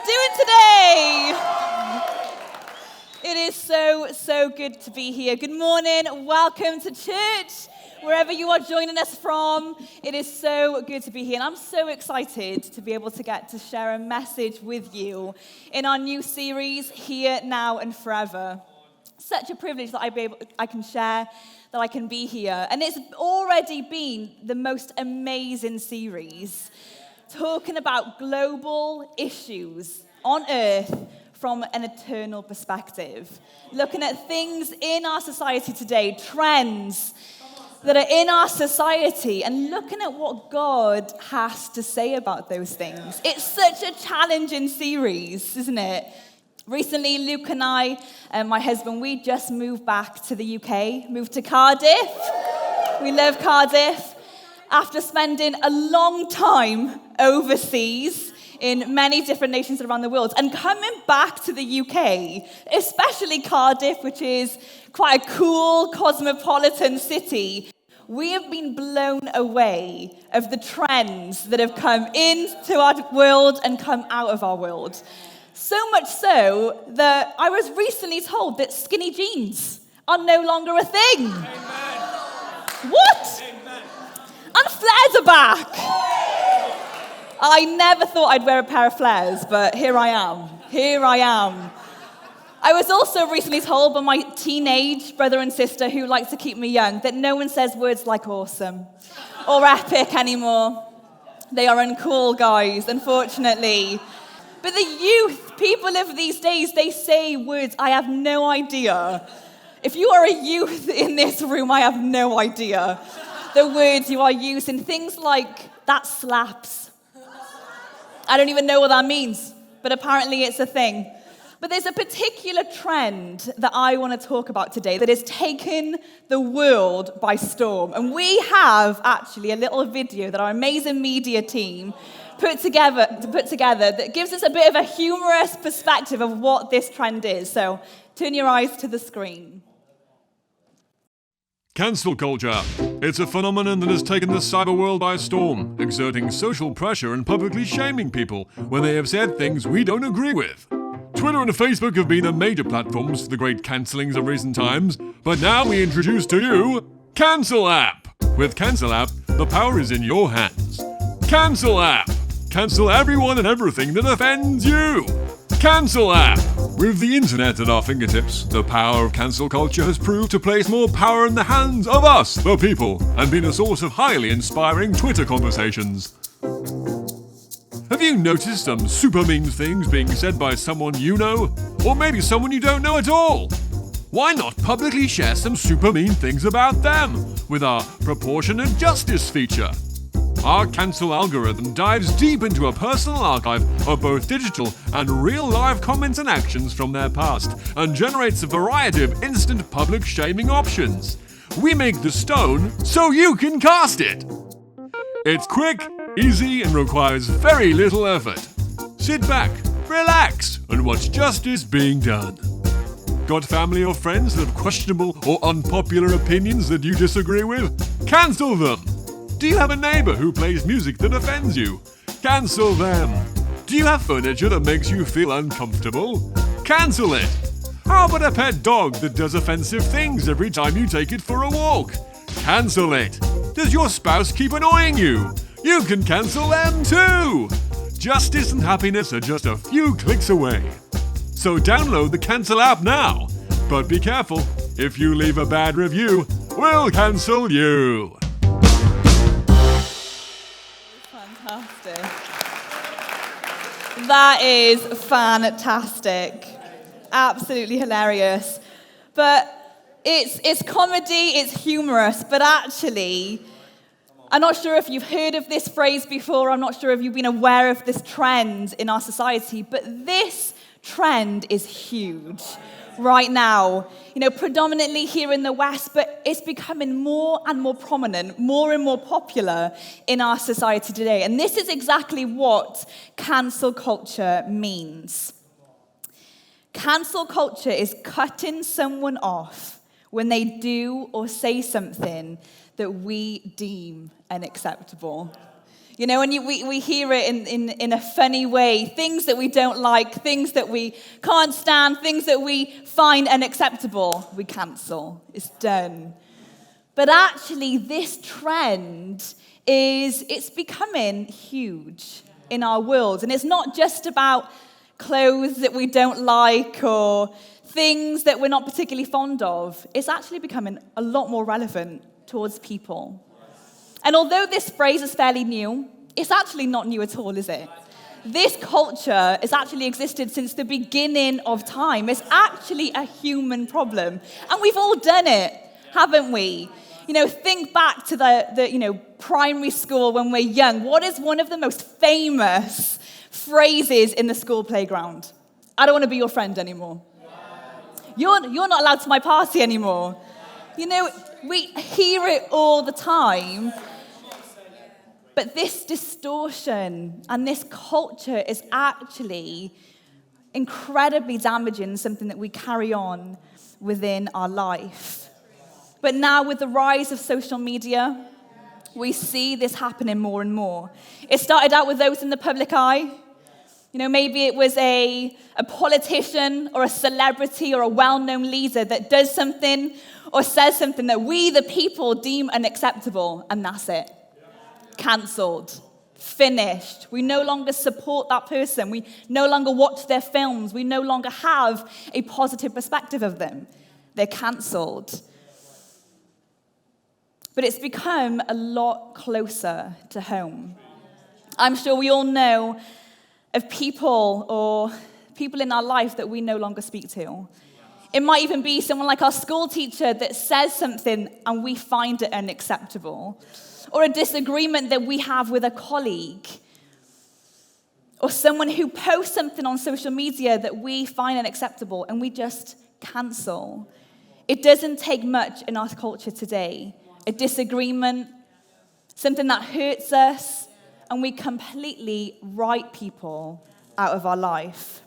doing today? It is so good to be here. Good morning. Welcome to church, wherever you are joining us from. It is so good to be here. And I'm so excited to be able to get to share a message with you in our new series, Here, Now, and Forever. Such a privilege that I can share, that I can be here. And it's already been the most amazing series, talking about global issues on earth from an eternal perspective. Looking at things in our society today, trends that are in our society, and looking at what God has to say about those things. It's such a challenging series, isn't it? Recently, Luke and I, my husband, we just moved back to the UK, moved to Cardiff. We love Cardiff. After spending a long time overseas in many different nations around the world, and coming back to the UK, especially Cardiff, which is quite a cool, cosmopolitan city, we have been blown away of the trends that have come into our world and come out of our world. So much so that I was recently told that skinny jeans are no longer a thing. Amen. What? Amen. And flares are back. I never thought I'd wear a pair of flares, but here I am. I was also recently told by my teenage brother and sister who likes to keep me young that no one says words like awesome or epic anymore. They are uncool, guys, unfortunately. But the youth, people of these days, they say words I have no idea. If you are a youth in this room, I have no idea the words you are using. Things like, that slaps. I don't even know what that means, but apparently it's a thing. But there's a particular trend that I want to talk about today that has taken the world by storm. And we have actually a little video that our amazing media team put together that gives us a bit of a humorous perspective of what this trend is. So turn your eyes to the screen. Cancel culture. It's a phenomenon that has taken the cyber world by storm, exerting social pressure and publicly shaming people when they have said things we don't agree with. Twitter and Facebook have been the major platforms for the great cancellings of recent times, but now we introduce to you Cancel App. With Cancel App, the power is in your hands. Cancel App. Cancel everyone and everything that offends you. Cancel App. With the internet at our fingertips, the power of cancel culture has proved to place more power in the hands of us, the people, and been a source of highly inspiring Twitter conversations. Have you noticed some super mean things being said by someone you know? Or maybe someone you don't know at all? Why not publicly share some super mean things about them with our proportionate justice feature? Our cancel algorithm dives deep into a personal archive of both digital and real-life comments and actions from their past and generates a variety of instant public shaming options. We make the stone so you can cast it. It's quick, easy, and requires very little effort. Sit back, relax, and watch justice being done. Got family or friends that have questionable or unpopular opinions that you disagree with? Cancel them! Do you have a neighbor who plays music that offends you? Cancel them. Do you have furniture that makes you feel uncomfortable? Cancel it. How about a pet dog that does offensive things every time you take it for a walk? Cancel it. Does your spouse keep annoying you? You can cancel them too. Justice and happiness are just a few clicks away. So download the Cancel app now. But be careful, if you leave a bad review, we'll cancel you. Fantastic. That is fantastic. Absolutely hilarious. But it's comedy, it's humorous, but actually, I'm not sure if you've heard of this phrase before, I'm not sure if you've been aware of this trend in our society, but this trend is huge right now. You know, predominantly here in the West, but it's becoming more and more prominent, more and more popular in our society today. And this is exactly what cancel culture means. Cancel culture is cutting someone off when they do or say something that we deem unacceptable. You know, and we hear it in a funny way. Things that we don't like, things that we can't stand, things that we find unacceptable, we cancel. It's done. But actually, this trend it's becoming huge in our world. And it's not just about clothes that we don't like or things that we're not particularly fond of. It's actually becoming a lot more relevant towards people. And although this phrase is fairly new, it's actually not new at all, is it? This culture has actually existed since the beginning of time. It's actually a human problem. And we've all done it, haven't we? You know, think back to the primary school when we're young. What is one of the most famous phrases in the school playground? I don't want to be your friend anymore. You're not allowed to my party anymore. You know, we hear it all the time. But this distortion and this culture is actually incredibly damaging, something that we carry on within our life. But now with the rise of social media, we see this happening more and more. It started out with those in the public eye. You know, maybe it was a politician or a celebrity or a well-known leader that does something or says something that we, the people, deem unacceptable, and that's it. Cancelled. Finished. We no longer support that person. We no longer watch their films. We no longer have a positive perspective of them. They're cancelled. But it's become a lot closer to home. I'm sure we all know of people in our life that we no longer speak to. It might even be someone like our school teacher that says something and we find it unacceptable. Or a disagreement that we have with a colleague. Or someone who posts something on social media that we find unacceptable and we just cancel. It doesn't take much in our culture today. A disagreement, something that hurts us, and we completely write people out of our life.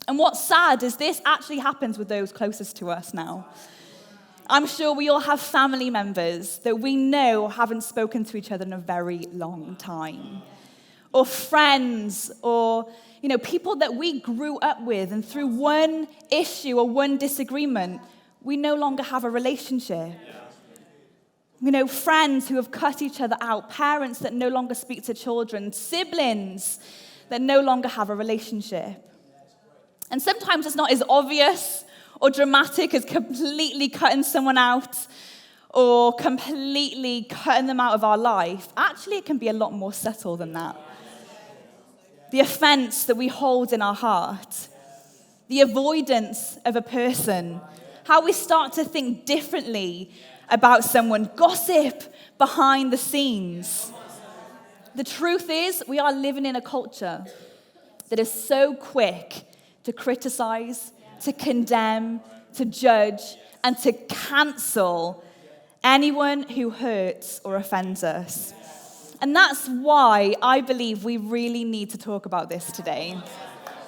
And what's sad is this actually happens with those closest to us now. I'm sure we all have family members that we know haven't spoken to each other in a very long time. Or friends, or people that we grew up with, and through one issue or one disagreement, we no longer have a relationship. Friends who have cut each other out, parents that no longer speak to children, siblings that no longer have a relationship. And sometimes it's not as obvious or dramatic as completely cutting someone out or completely cutting them out of our life. Actually, it can be a lot more subtle than that. The offense that we hold in our heart, the avoidance of a person, how we start to think differently about someone, gossip behind the scenes. The truth is, we are living in a culture that is so quick to criticize, to condemn, to judge, and to cancel anyone who hurts or offends us. And that's why I believe we really need to talk about this today.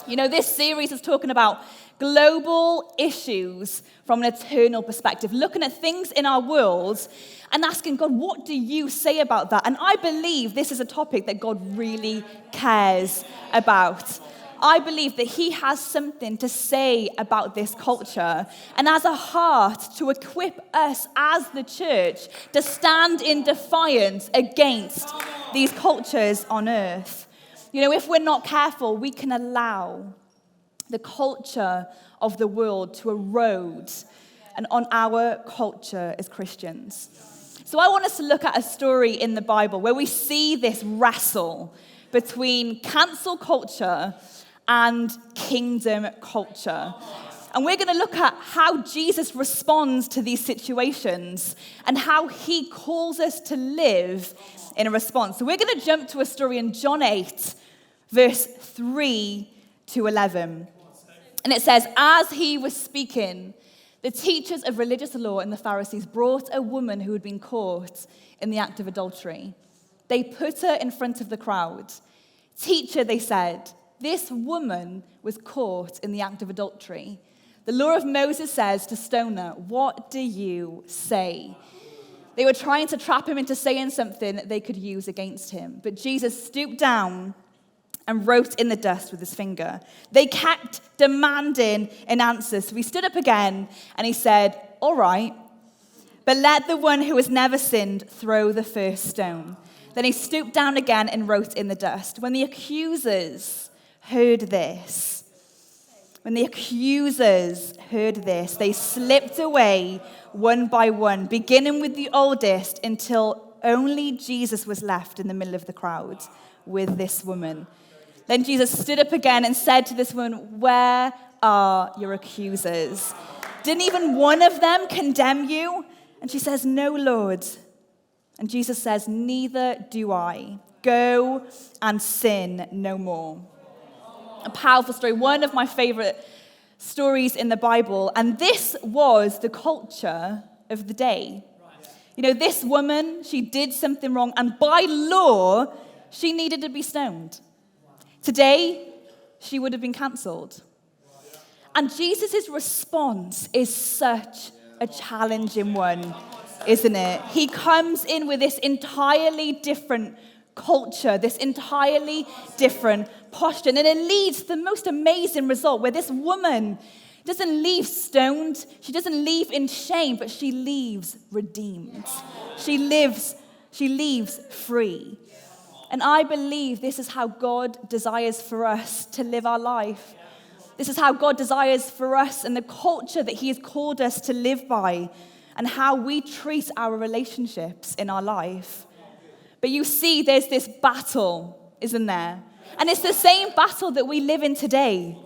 This series is talking about global issues from an eternal perspective, looking at things in our world and asking God, what do you say about that? And I believe this is a topic that God really cares about. I believe that he has something to say about this culture and as a heart to equip us as the church to stand in defiance against these cultures on earth. If we're not careful, we can allow the culture of the world to erode and on our culture as Christians. So I want us to look at a story in the Bible where we see this wrestle between cancel culture and kingdom culture. And we're going to look at how Jesus responds to these situations and how he calls us to live in a response. So we're going to jump to a story in John 8, verse 3 to 11. And it says, as he was speaking, the teachers of religious law and the Pharisees brought a woman who had been caught in the act of adultery. They put her in front of the crowd. Teacher, they said, this woman was caught in the act of adultery. The law of Moses says to stone her. What do you say? They were trying to trap him into saying something that they could use against him. But Jesus stooped down and wrote in the dust with his finger. They kept demanding an answer. So he stood up again and he said, "All right, but let the one who has never sinned throw the first stone." Then he stooped down again and wrote in the dust. When the accusers heard this, they slipped away one by one, beginning with the oldest, until only Jesus was left in the middle of the crowd with this woman. Then Jesus stood up again and said to this woman, "Where are your accusers? Didn't even one of them condemn you?" And she says, "No, Lord." And Jesus says, "Neither do I. Go and sin no more." A powerful story, one of my favorite stories in the Bible. And this was the culture of the day. You know, this woman, she did something wrong, and by law, she needed to be stoned. Today, she would have been cancelled. And Jesus' response is such a challenging one, isn't it? He comes in with this entirely different culture, this entirely different posture. And it leads to the most amazing result, where this woman doesn't leave stoned, she doesn't leave in shame, but she leaves redeemed. She leaves free. And I believe this is how God desires for us to live our life. This is how God desires for us and the culture that he has called us to live by, and how we treat our relationships in our life. But you see, there's this battle, isn't there? And it's the same battle that we live in today.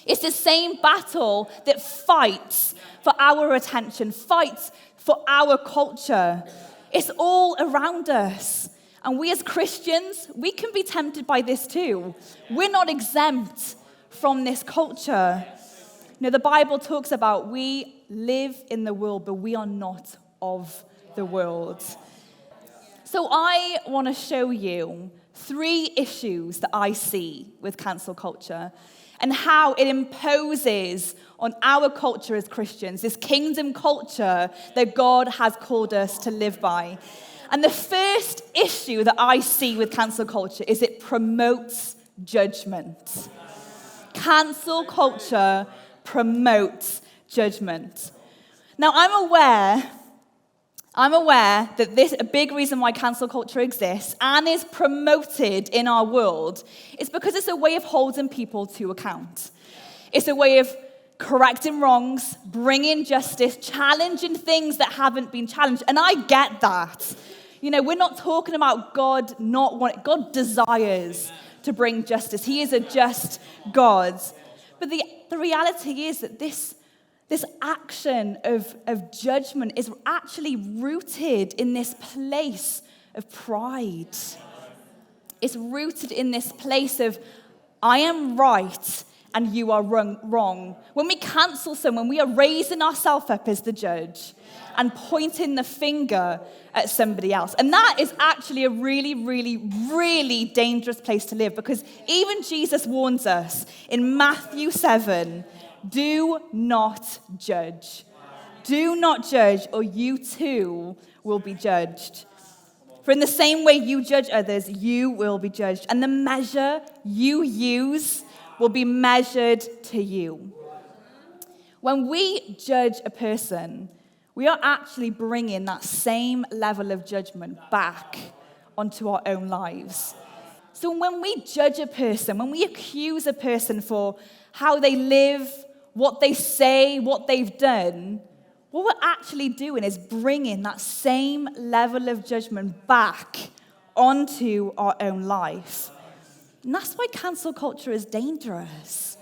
It's the same battle that fights for our attention, fights for our culture. It's all around us. And we as Christians, we can be tempted by this too. We're not exempt from this culture. You know, the Bible talks about we live in the world, but we are not of the world. So I want to show you 3 issues that I see with cancel culture and how it imposes on our culture as Christians, this kingdom culture that God has called us to live by. And the first issue that I see with cancel culture is it promotes judgment. Cancel culture promotes judgment. Now, I'm aware that this a big reason why cancel culture exists and is promoted in our world is because it's a way of holding people to account. It's a way of correcting wrongs, bringing justice, challenging things that haven't been challenged. And I get that. You know, we're not talking about God God desires to bring justice. He is a just God. But the reality is that this action of judgment is actually rooted in this place of pride. It's rooted in this place of, I am right and you are wrong. When we cancel someone, we are raising ourselves up as the judge and pointing the finger at somebody else. And that is actually a really, really, really dangerous place to live, because even Jesus warns us in Matthew 7, do not judge. Do not judge, or you too will be judged. For in the same way you judge others, you will be judged. And the measure you use will be measured to you. When we judge a person, we are actually bringing that same level of judgment back onto our own lives. So when we judge a person, when we accuse a person for how they live, what they say, what they've done, what we're actually doing is bringing that same level of judgment back onto our own life. And that's why cancel culture is dangerous.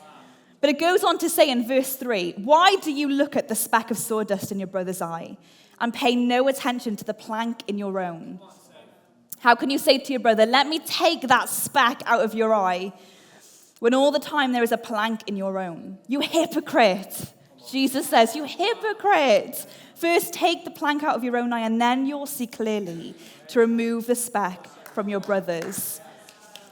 But it goes on to say in verse 3, why do you look at the speck of sawdust in your brother's eye and pay no attention to the plank in your own? How can you say to your brother, let me take that speck out of your eye, when all the time there is a plank in your own? You hypocrite. Jesus says, you hypocrite. First take the plank out of your own eye, and then you'll see clearly to remove the speck from your brother's.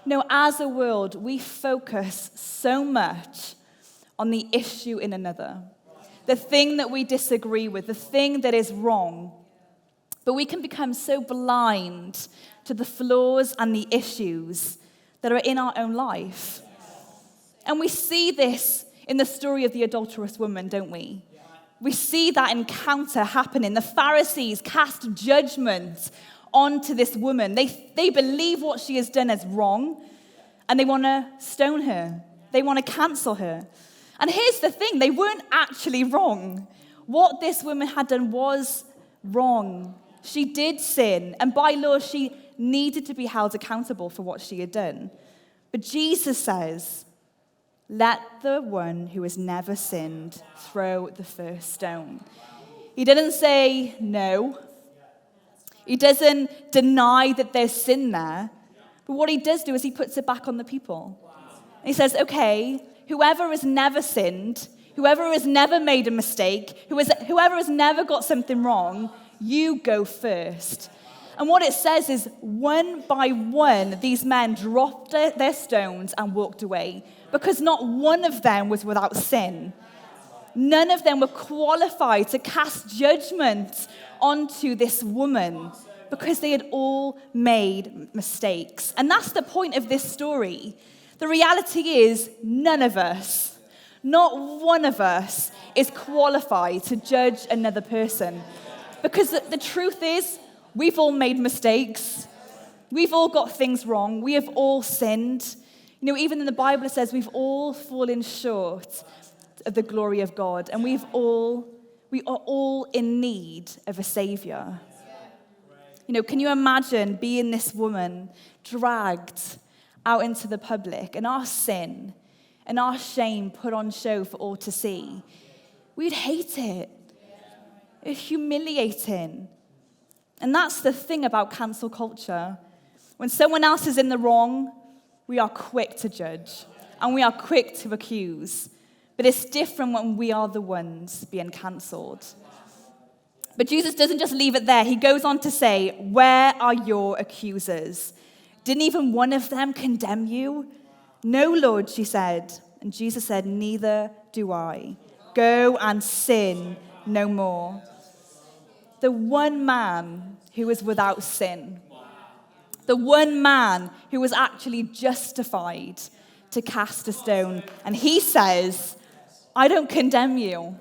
No, as a world, we focus so much on the issue in another, the thing that we disagree with, the thing that is wrong. But we can become so blind to the flaws and the issues that are in our own life. And we see this in the story of the adulterous woman, don't we? We see that encounter happening. The Pharisees cast judgment onto this woman. They believe what she has done is wrong, and they want to stone her. They want to cancel her. And here's the thing, they weren't actually wrong. What this woman had done was wrong. She did sin, and by law, she needed to be held accountable for what she had done. But Jesus says, let the one who has never sinned throw the first stone. He didn't say no. He doesn't deny that there's sin there. But what he does do is he puts it back on the people. And he says, okay, whoever has never sinned, whoever has never made a mistake, whoever has never got something wrong, you go first. And what it says is, one by one, these men dropped their stones and walked away, because not one of them was without sin. None of them were qualified to cast judgment onto this woman, because they had all made mistakes. And that's the point of this story. The reality is, none of us, not one of us, is qualified to judge another person. Because the truth is, we've all made mistakes. We've all got things wrong. We have all sinned. You know, even in the Bible it says we've all fallen short of the glory of God. And we are all in need of a Savior. You know, can you imagine being this woman dragged out into the public and our sin and our shame put on show for all to see? We'd hate it. It's humiliating. And that's the thing about cancel culture. When someone else is in the wrong, we are quick to judge and we are quick to accuse. But it's different when we are the ones being cancelled. But Jesus doesn't just leave it there. He goes on to say, where are your accusers? Didn't even one of them condemn you? No, Lord, she said. And Jesus said, neither do I. Go and sin no more. The one man who was without sin. The one man who was actually justified to cast a stone. And he says, I don't condemn you.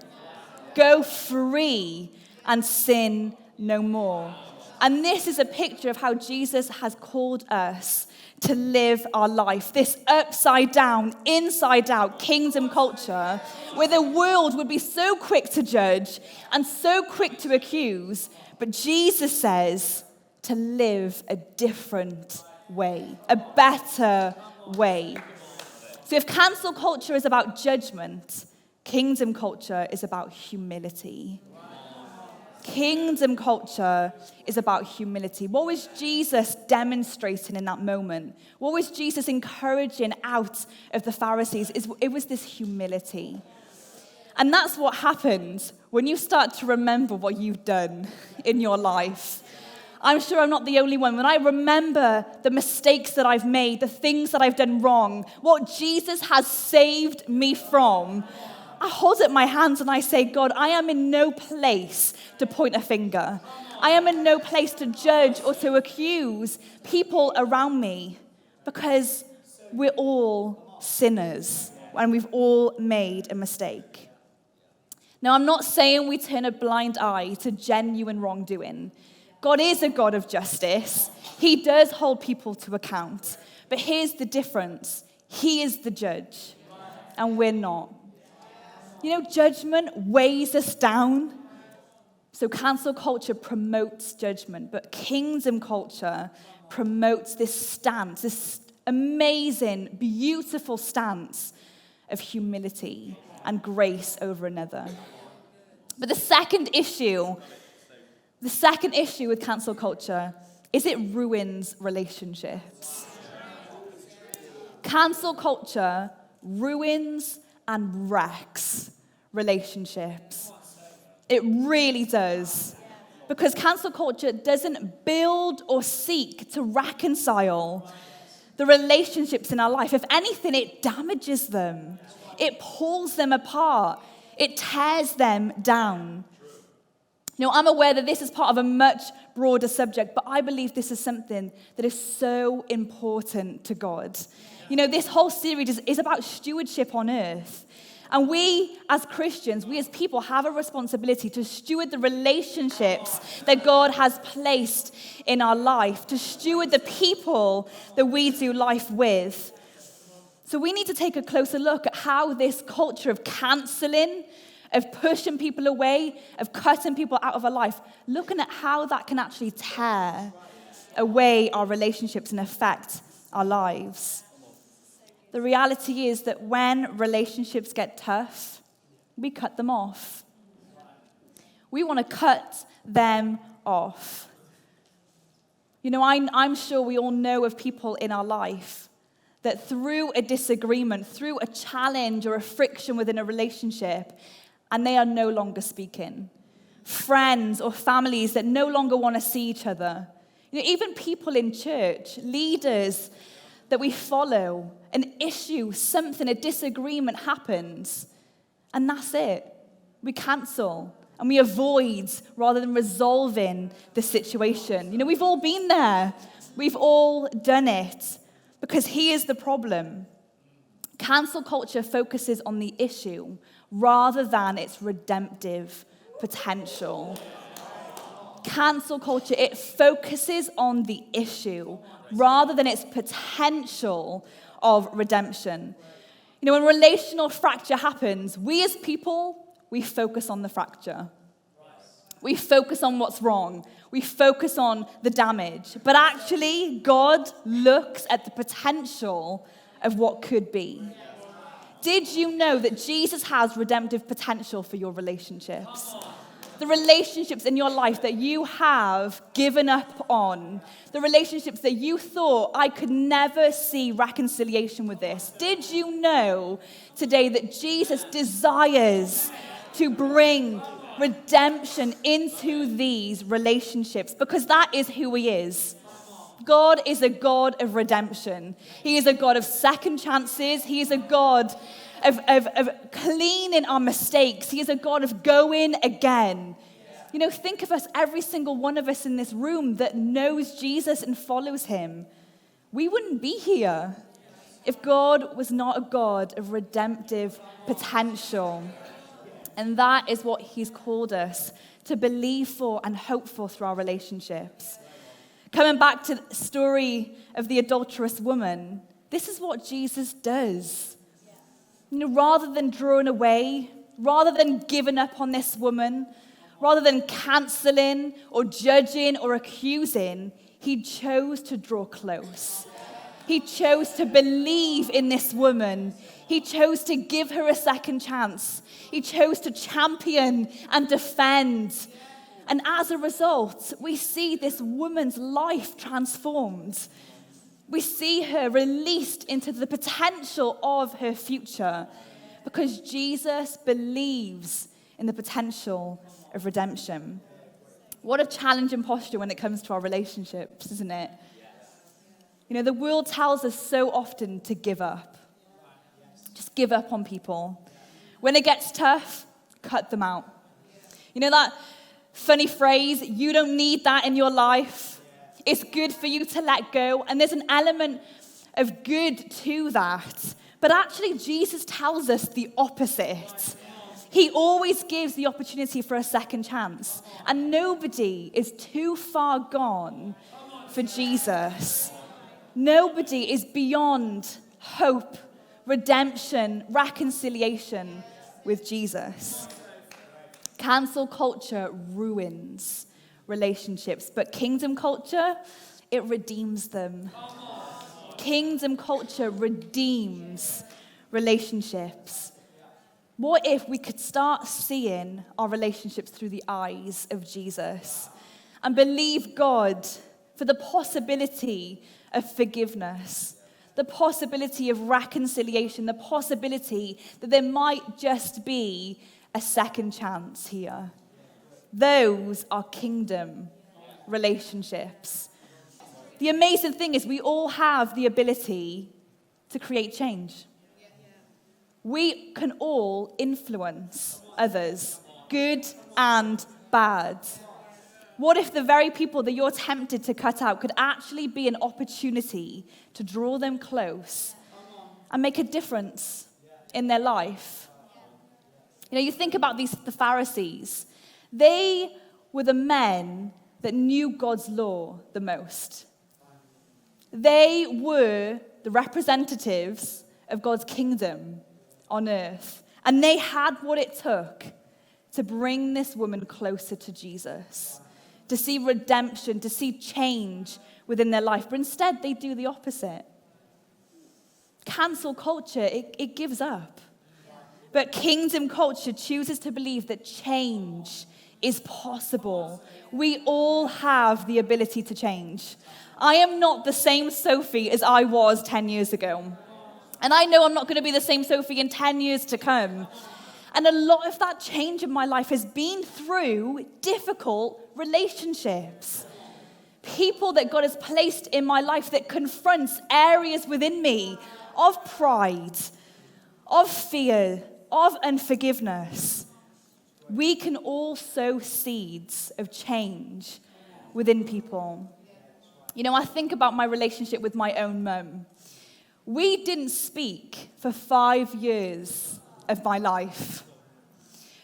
Go free and sin no more. And this is a picture of how Jesus has called us to live our life. This upside down, inside out kingdom culture where the world would be so quick to judge and so quick to accuse. But Jesus says to live a different way, a better way. So if cancel culture is about judgment, kingdom culture is about humility. Kingdom culture is about humility. What was Jesus demonstrating in that moment? What was Jesus encouraging out of the Pharisees? It was this humility. And that's what happens when you start to remember what you've done in your life. I'm sure I'm not the only one. When I remember the mistakes that I've made, the things that I've done wrong, what Jesus has saved me from, I hold it in my hands and I say, God, I am in no place to point a finger. I am in no place to judge or to accuse people around me, because we're all sinners and we've all made a mistake. Now, I'm not saying we turn a blind eye to genuine wrongdoing. God is a God of justice. He does hold people to account. But here's the difference. He is the judge and we're not. You know, judgment weighs us down. So cancel culture promotes judgment, but kingdom culture promotes this stance, this amazing, beautiful stance of humility and grace over another. But the second issue with cancel culture is it ruins relationships. Cancel culture ruins and wrecks relationships. It really does. Because cancel culture doesn't build or seek to reconcile the relationships in our life. If anything, it damages them. It pulls them apart. It tears them down. I'm aware that this is part of a much broader subject, but I believe this is something that is so important to God. This whole series is about stewardship on earth. And we, as Christians, we as people have a responsibility to steward the relationships that God has placed in our life, to steward the people that we do life with. So we need to take a closer look at how this culture of cancelling, of pushing people away, of cutting people out of our life, looking at how that can actually tear away our relationships and affect our lives. The reality is that when relationships get tough, we cut them off. We want to cut them off. I'm sure we all know of people in our life that through a disagreement, through a challenge or a friction within a relationship, and they are no longer speaking. Friends or families that no longer want to see each other. Even people in church, leaders that we follow, an issue, something, a disagreement happens, and that's it. We cancel and we avoid rather than resolving the situation. We've all been there. We've all done it because here's the problem. Cancel culture focuses on the issue rather than its redemptive potential. Cancel culture, it focuses on the issue rather than its potential of redemption. When relational fracture happens, we as people, we focus on the fracture. We focus on what's wrong. We focus on the damage. But actually, God looks at the potential of what could be. Did you know that Jesus has redemptive potential for your relationships? The relationships in your life that you have given up on, the relationships that you thought, I could never see reconciliation with this. Did you know today that Jesus desires to bring redemption into these relationships? Because that is who he is. God is a God of redemption. He is a God of second chances. He is a God of cleaning our mistakes. He is a God of going again. Think of us, every single one of us in this room that knows Jesus and follows him. We wouldn't be here if God was not a God of redemptive potential. And that is what he's called us to believe for and hope for through our relationships. Coming back to the story of the adulterous woman, this is what Jesus does. Rather than drawing away, rather than giving up on this woman, rather than canceling or judging or accusing, he chose to draw close. He chose to believe in this woman. He chose to give her a second chance. He chose to champion and defend. And as a result, we see this woman's life transformed. We see her released into the potential of her future because Jesus believes in the potential of redemption. What a challenging posture when it comes to our relationships, isn't it? The world tells us so often to give up. Just give up on people. When it gets tough, cut them out. That funny phrase, you don't need that in your life. It's good for you to let go. And there's an element of good to that. But actually, Jesus tells us the opposite. He always gives the opportunity for a second chance. And nobody is too far gone for Jesus. Nobody is beyond hope, redemption, reconciliation with Jesus. Cancel culture ruins relationships, but kingdom culture, it redeems them. Kingdom culture redeems relationships. What if we could start seeing our relationships through the eyes of Jesus and believe God for the possibility of forgiveness, the possibility of reconciliation, the possibility that there might just be a second chance here? Those are kingdom relationships. The amazing thing is we all have the ability to create change. We can all influence others, good and bad? What if the very people that you're tempted to cut out could actually be an opportunity to draw them close and make a difference in their life? You know, you think about the Pharisees. They were the men that knew God's law the most. They were the representatives of God's kingdom on earth. And they had what it took to bring this woman closer to Jesus, to see redemption, to see change within their life. But instead, they do the opposite. Cancel culture, it gives up. But kingdom culture chooses to believe that change is possible. We all have the ability to change. I am not the same Sophie as I was 10 years ago. And I know I'm not going to be the same Sophie in 10 years to come. And a lot of that change in my life has been through difficult relationships. People that God has placed in my life that confronts areas within me of pride, of fear, of unforgiveness. We can all sow seeds of change within people. You know, I think about my relationship with my own mum. We didn't speak for 5 years of my life.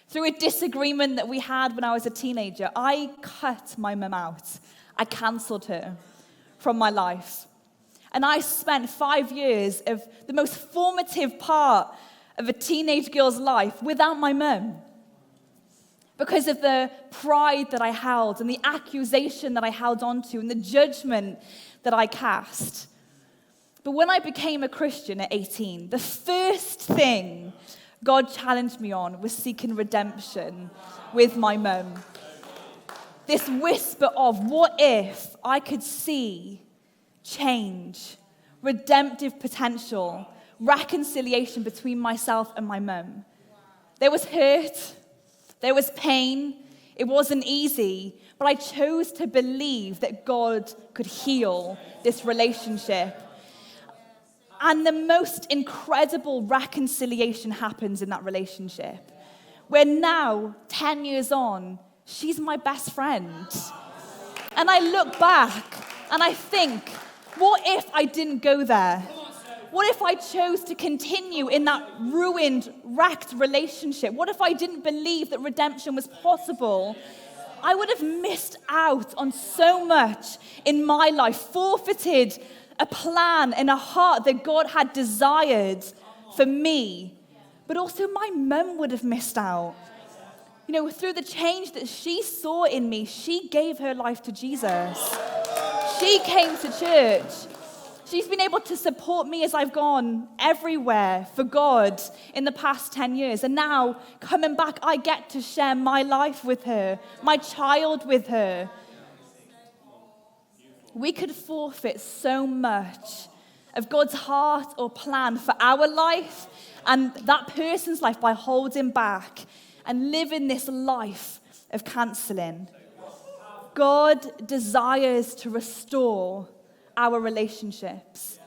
Through a disagreement that we had when I was a teenager, I cut my mum out. I cancelled her from my life. And I spent 5 years of the most formative part of a teenage girl's life without my mum. Because of the pride that I held and the accusation that I held onto and the judgment that I cast. But when I became a Christian at 18, the first thing God challenged me on was seeking redemption with my mum. This whisper of, what if I could see change, redemptive potential, reconciliation between myself and my mum. There was hurt, there was pain, it wasn't easy, but I chose to believe that God could heal this relationship. And the most incredible reconciliation happens in that relationship. Where now, 10 years on, she's my best friend. And I look back and I think, what if I didn't go there? What if I chose to continue in that ruined, wrecked relationship? What if I didn't believe that redemption was possible? I would have missed out on so much in my life, forfeited a plan and a heart that God had desired for me. But also my mum would have missed out. You know, through the change that she saw in me, she gave her life to Jesus. She came to church. She's been able to support me as I've gone everywhere for God in the past 10 years. And now, coming back, I get to share my life with her, my child with her. We could forfeit so much of God's heart or plan for our life and that person's life by holding back and living this life of cancelling. God desires to restore our relationships.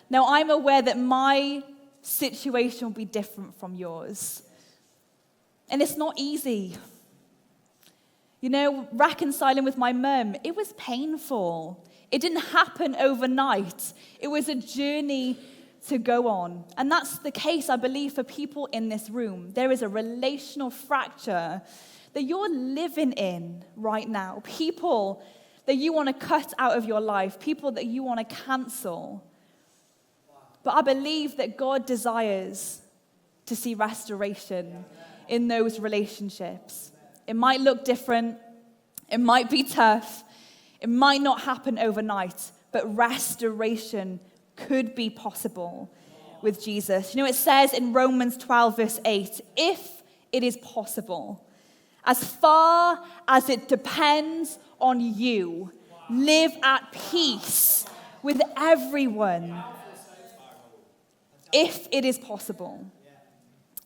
Now, I'm aware that my situation will be different from yours. And it's not easy. You know, reconciling with my mum, it was painful. It didn't happen overnight. It was a journey to go on. And that's the case, I believe, for people in this room. There is a relational fracture that you're living in right now. People that you want to cut out of your life. People that you want to cancel. But I believe that God desires to see restoration in those relationships. It might look different. It might be tough. It might not happen overnight, but restoration could be possible with Jesus. You know, it says in Romans 12, verse 8, if it is possible, as far as it depends on you, live at peace with everyone. If it is possible,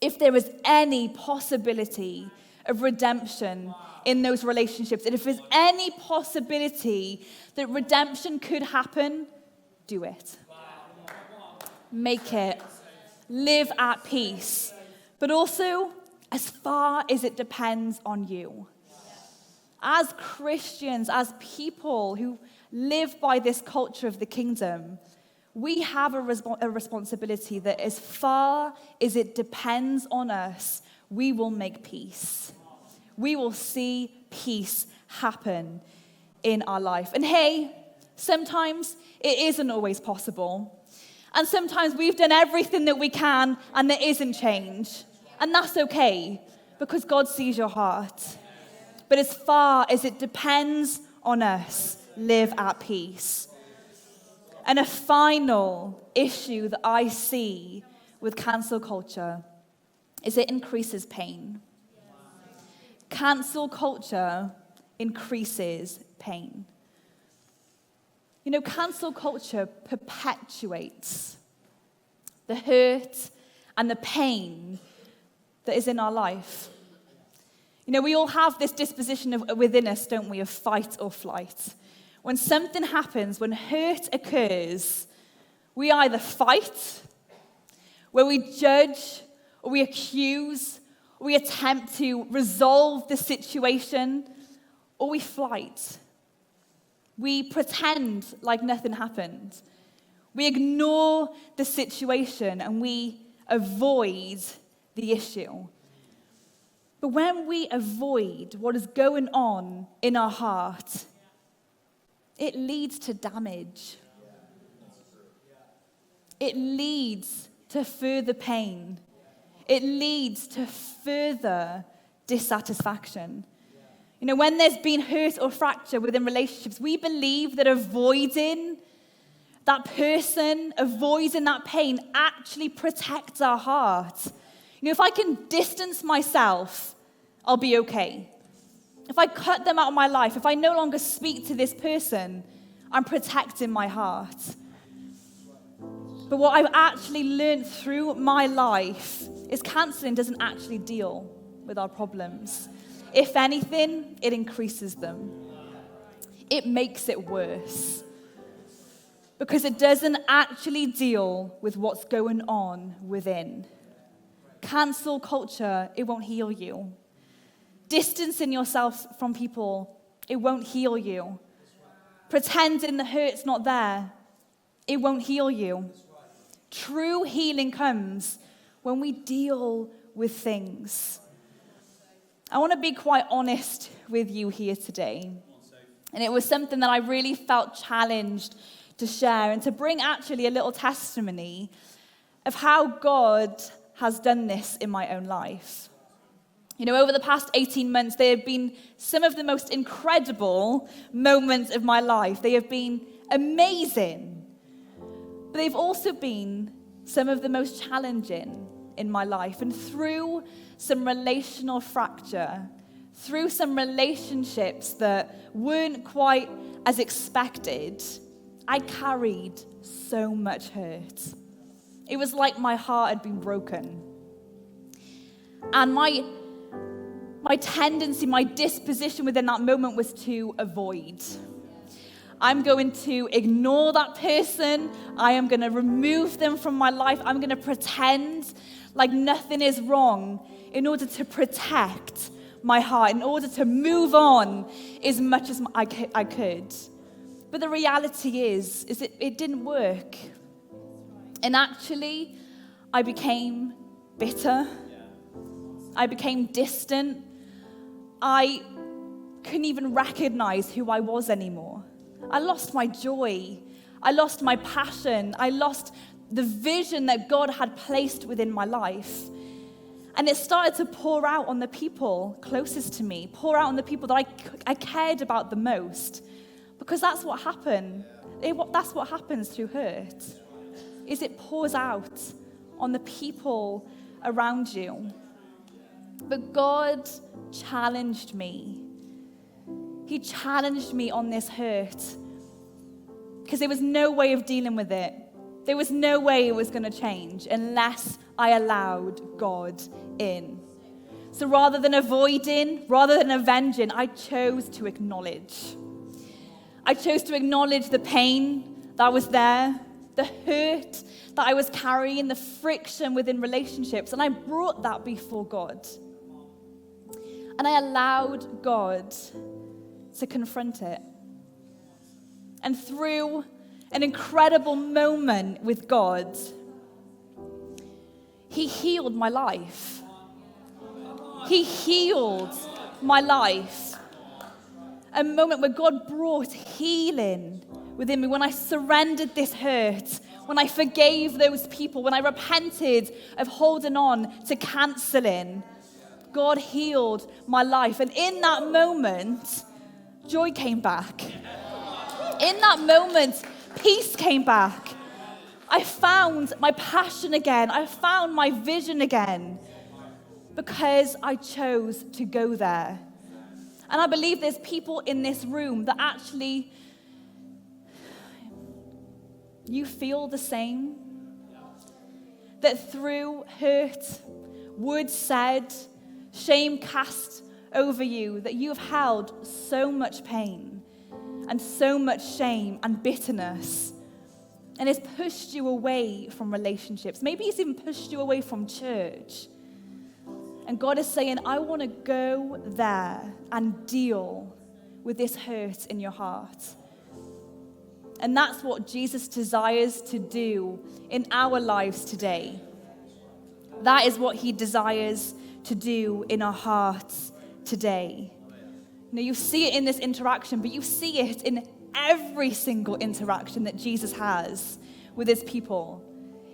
if there is any possibility of redemption in those relationships, and if there's any possibility that redemption could happen, do it. Make it. Live at peace. But also, as far as it depends on you. as Christians, as people who live by this culture of the kingdom, we have a responsibility that as far as it depends on us, we will make peace. We will see peace happen in our life. And hey, sometimes it isn't always possible. And sometimes we've done everything that we can and there isn't change. And that's okay, because God sees your heart. But as far as it depends on us, live at peace. And a final issue that I see with cancel culture is it increases pain. Cancel culture increases pain. You know, cancel culture perpetuates the hurt and the pain that is in our life. You know, we all have this disposition within us, don't we, of fight or flight. When something happens, when hurt occurs, we either fight, where we judge, or we accuse, or we attempt to resolve the situation, or we flight. We pretend like nothing happened. We ignore the situation and we avoid the issue. But when we avoid what is going on in our heart, it leads to damage. It leads to further pain. It leads to further dissatisfaction. You know, when there's been hurt or fracture within relationships, we believe that avoiding that person, avoiding that pain actually protects our heart. You know, if I can distance myself, I'll be okay. If I cut them out of my life, if I no longer speak to this person, I'm protecting my heart. But what I've actually learned through my life is counseling doesn't actually deal with our problems. If anything, it increases them. It makes it worse. Because it doesn't actually deal with what's going on within. Cancel culture, it won't heal you. Distancing yourself from people, it won't heal you. Pretending the hurt's not there, it won't heal you. True healing comes when we deal with things. I want to be quite honest with you here today. And it was something that I really felt challenged to share and to bring actually a little testimony of how God has done this in my own life. You know, over the past 18 months, there have been some of the most incredible moments of my life. They have been amazing. But they've also been some of the most challenging in my life. And through some relational fracture, through some relationships that weren't quite as expected, I carried so much hurt. It was like my heart had been broken. And my tendency, my disposition within that moment was to avoid. I'm going to ignore that person. I am going to remove them from my life. I'm going to pretend like nothing is wrong in order to protect my heart, in order to move on as much as I could. But the reality is it didn't work. And actually, I became bitter. I became distant. I couldn't even recognize who I was anymore. I lost my joy. I lost my passion. I lost the vision that God had placed within my life. And it started to pour out on the people closest to me, pour out on the people that I cared about the most. Because that's what happened. That's what happens through hurt, is it pours out on the people around you. But God challenged me. He challenged me on this hurt because there was no way of dealing with it. There was no way it was going to change unless I allowed God in. So rather than avoiding, rather than avenging, I chose to acknowledge. I chose to acknowledge the pain that was there, the hurt that I was carrying, the friction within relationships, and I brought that before God. And I allowed God to confront it. And through an incredible moment with God, he healed my life. He healed my life. A moment where God brought healing within me, when I surrendered this hurt, when I forgave those people, when I repented of holding on to canceling. God healed my life. And in that moment, joy came back. In that moment, peace came back. I found my passion again. I found my vision again because I chose to go there. And I believe there's people in this room that actually, you feel the same. That through hurt, words said, shame cast over you, that you have held so much pain and so much shame and bitterness, and it's pushed you away from relationships. Maybe it's even pushed you away from church. And God is saying, I want to go there and deal with this hurt in your heart. And that's what Jesus desires to do in our lives today. That is what he desires to do in our hearts today. Now, you see it in this interaction, but you see it in every single interaction that Jesus has with his people.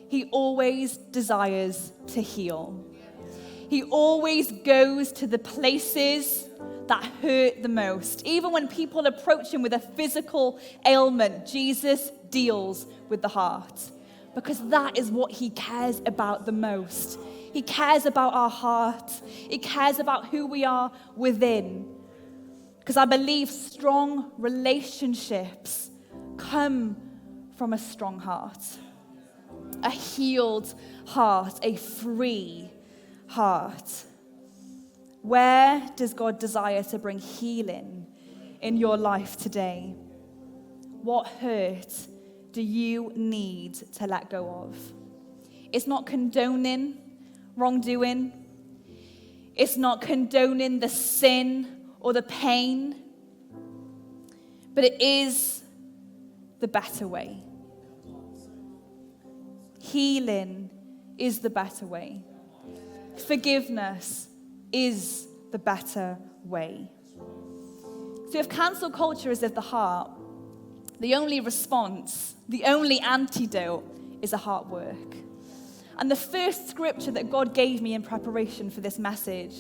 He always desires to heal. He always goes to the places that hurt the most. Even when people approach him with a physical ailment, Jesus deals with the heart, because that is what he cares about the most. He cares about our heart. He cares about who we are within. Because I believe strong relationships come from a strong heart, a healed heart, a free heart. Where does God desire to bring healing in your life today? What hurt do you need to let go of? It's not condoning wrongdoing. It's not condoning the sin or the pain, but it is the better way. Healing is the better way. Forgiveness is the better way. So if cancel culture is of the heart, the only response, the only antidote is a heart work. And the first scripture that God gave me in preparation for this message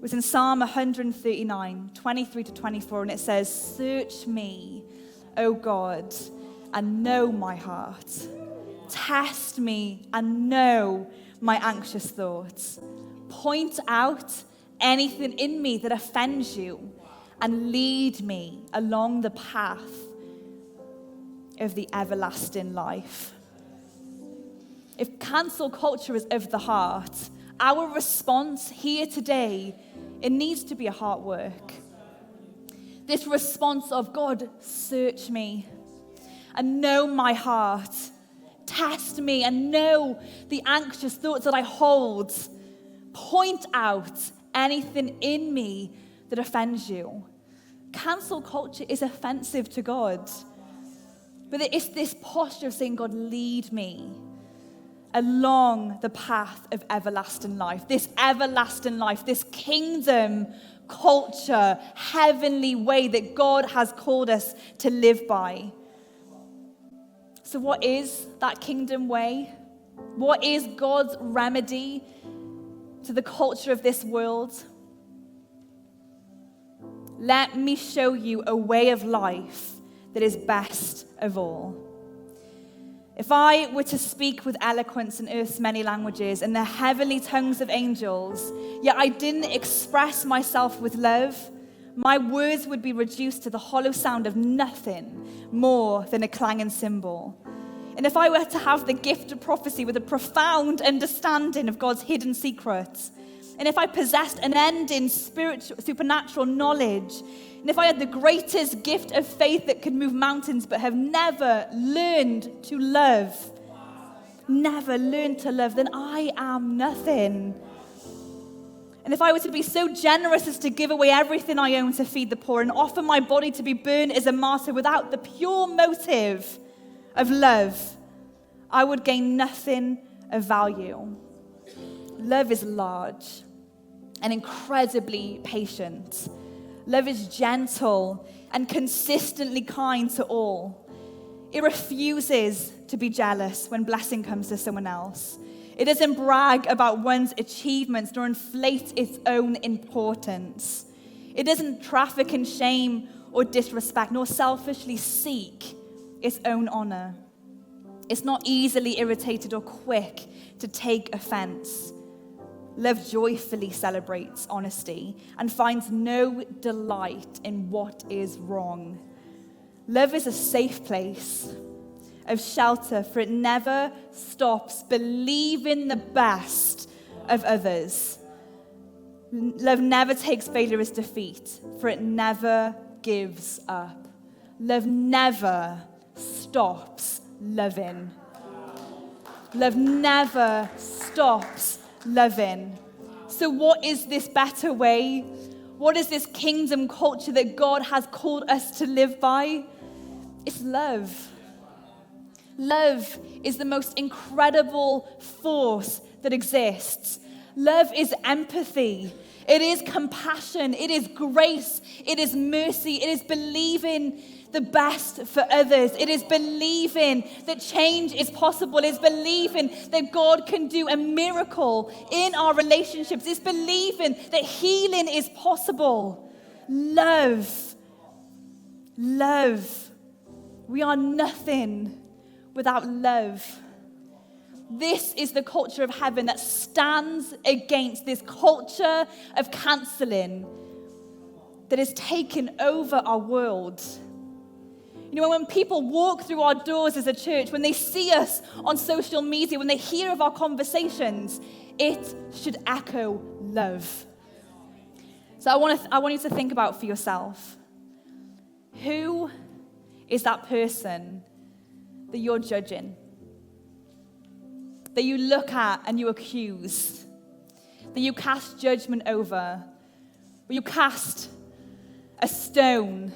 was in Psalm 139, 23 to 24, and it says, "Search me, O God, and know my heart. Test me and know my anxious thoughts. Point out anything in me that offends you, and lead me along the path of the everlasting life." If cancel culture is of the heart, our response here today, it needs to be a heart work. This response of, God, search me and know my heart. Test me and know the anxious thoughts that I hold. Point out anything in me that offends you. Cancel culture is offensive to God. But it's this posture of saying, God, lead me along the path of everlasting life. This everlasting life, this kingdom, culture, heavenly way that God has called us to live by. So what is that kingdom way? What is God's remedy to the culture of this world? Let me show you a way of life that is best of all. If I were to speak with eloquence in earth's many languages and the heavenly tongues of angels, yet I didn't express myself with love, my words would be reduced to the hollow sound of nothing more than a clanging cymbal. And if I were to have the gift of prophecy with a profound understanding of God's hidden secrets, and if I possessed unending spiritual, supernatural knowledge, and if I had the greatest gift of faith that could move mountains but have never learned to love, then I am nothing. And if I were to be so generous as to give away everything I own to feed the poor and offer my body to be burned as a martyr without the pure motive of love, I would gain nothing of value. Love is large and incredibly patient. Love is gentle and consistently kind to all. It refuses to be jealous when blessing comes to someone else. It doesn't brag about one's achievements nor inflate its own importance. It doesn't traffic in shame or disrespect nor selfishly seek its own honor. It's not easily irritated or quick to take offense. Love joyfully celebrates honesty and finds no delight in what is wrong. Love is a safe place of shelter, for it never stops believing the best of others. Love never takes failure as defeat, for it never gives up. Love never stops loving. Love never stops loving. So what is this better way? What is this kingdom culture that God has called us to live by? It's love. Love is the most incredible force that exists. Love is empathy. It is compassion. It is grace. It is mercy. It is believing the best for others. It is believing that change is possible. It is believing that God can do a miracle in our relationships. It's believing that healing is possible. Love. Love. We are nothing without love. This is the culture of heaven that stands against this culture of cancelling that has taken over our world. You know, when people walk through our doors as a church, when they see us on social media, when they hear of our conversations, it should echo love. So I want you to think about for yourself, who is that person that you're judging, that you look at and you accuse, that you cast judgment over, or you cast a stone?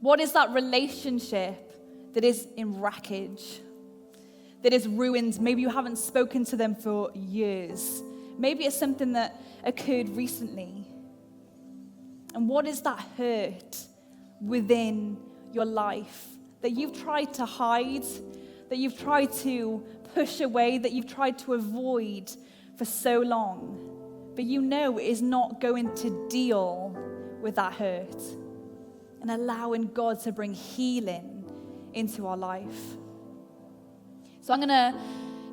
What is that relationship that is in wreckage, that is ruined? Maybe you haven't spoken to them for years. Maybe it's something that occurred recently. And what is that hurt within your life that you've tried to hide, that you've tried to push away, that you've tried to avoid for so long, but you know it is not going to deal with that hurt? And allowing God to bring healing into our life. So I'm going to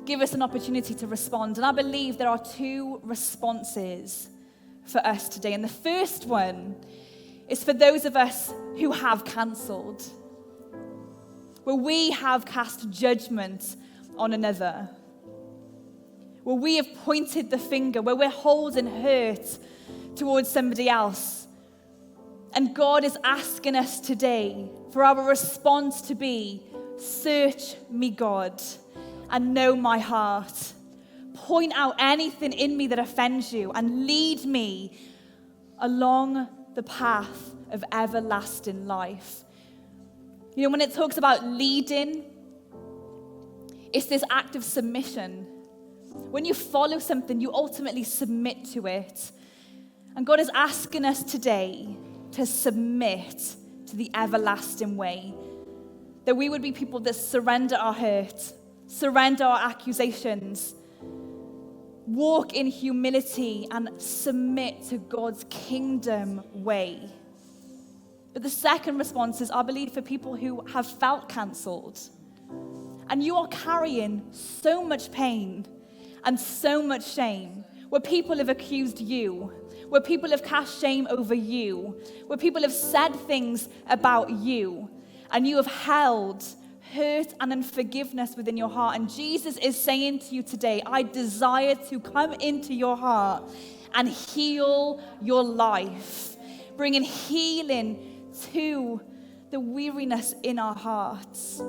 give us an opportunity to respond. And I believe there are two responses for us today. And the first one is for those of us who have cancelled, where we have cast judgment on another, where we have pointed the finger, where we're holding hurt towards somebody else. And God is asking us today for our response to be, search me, God, and know my heart. Point out anything in me that offends you and lead me along the path of everlasting life. You know, when it talks about leading, it's this act of submission. When you follow something, you ultimately submit to it. And God is asking us today to submit to the everlasting way. That we would be people that surrender our hurt, surrender our accusations, walk in humility and submit to God's kingdom way. But the second response is, I believe, for people who have felt cancelled. And you are carrying so much pain and so much shame, where people have accused you, where people have cast shame over you, where people have said things about you, and you have held hurt and unforgiveness within your heart. And Jesus is saying to you today, I desire to come into your heart and heal your life, bringing healing to the weariness in our hearts.